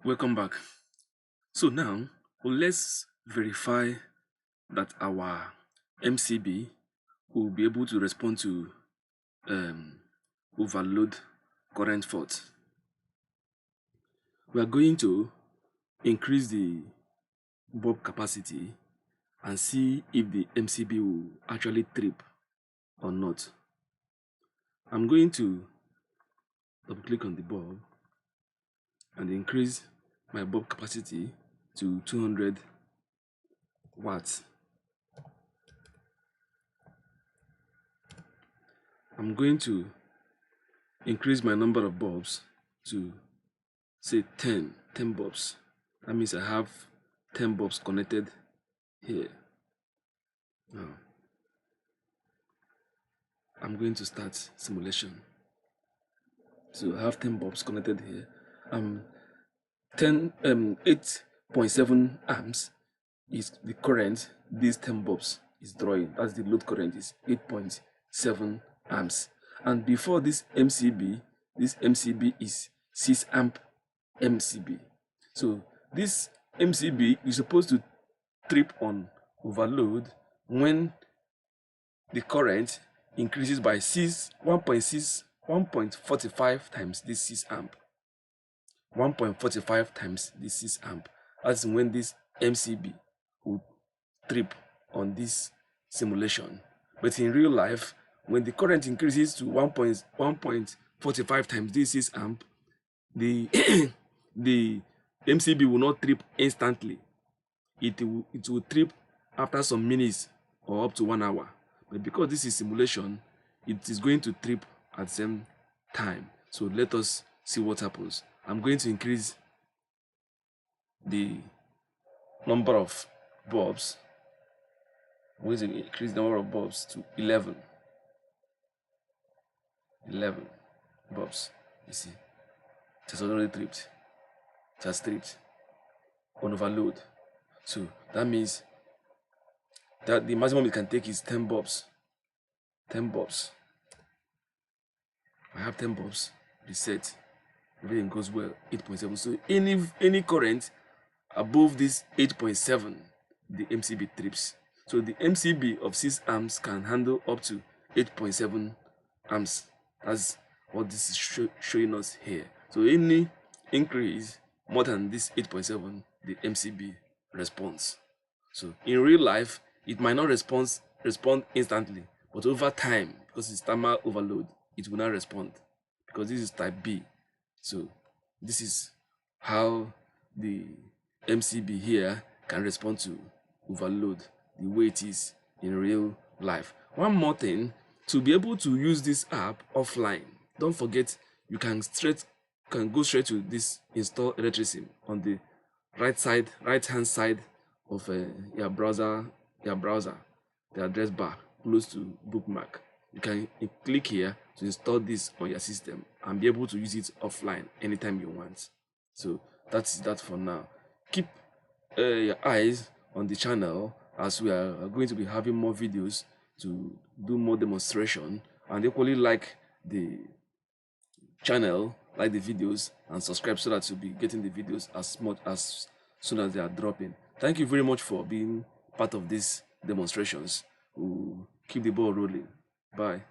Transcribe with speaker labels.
Speaker 1: Welcome back. So now let's verify that our MCB will be able to respond to overload current fault. We are going to increase the bulb capacity and see if the MCB will actually trip or not. I'm going to double click on the bulb and increase my bulb capacity to 200 watts. I'm going to increase my number of bulbs to say 10 bulbs. That means I have 10 bulbs connected here. Now I'm going to start simulation. So I have 10 bulbs connected here. 8.7 amps is the current these 10 bulbs is drawing. That's the load current, is 8.7 amps. And before this MCB is 6 amp MCB. So this MCB is supposed to trip on overload when the current increases by 1.45 times this 6 amp. 1.45 times this 6 amp. That's when this MCB will trip on this simulation. But in real life, when the current increases to 1.45 times this 6 amp, the the MCB will not trip instantly. It will trip after some minutes or up to 1 hour. But because this is simulation, it is going to trip at the same time. So let us see what happens. I'm going to increase the number of bulbs. I'm going to increase the number of bulbs to 11. 11 bulbs. You see, it has already tripped. It has tripped on overload. So that means that the maximum it can take is 10 bulbs. 10 bulbs. I have 10 bulbs reset. Everything goes well. 8.7. So any current above this 8.7, the MCB trips. So the MCB of 6 amps can handle up to 8.7 amps. That's what this is showing us here. So any increase more than this 8.7, the MCB responds. So in real life, it might not respond instantly, but over time, because it's thermal overload, it will not respond, because this is type B. So this is how the MCB here can respond to overload the way it is in real life. One more thing, to be able to use this app offline, don't forget you can go straight to this install ElectrISim on the right hand side of your browser, the address bar close to bookmark. You can click here to install this on your system and be able to use it offline anytime you want. So that's that for now. Keep your eyes on the channel, as we are going to be having more videos to do more demonstration, and equally like the channel, like the videos, and subscribe so that you'll be getting the videos as soon as they are dropping. Thank you very much for being part of these demonstrations. We'll keep the ball rolling. Bye.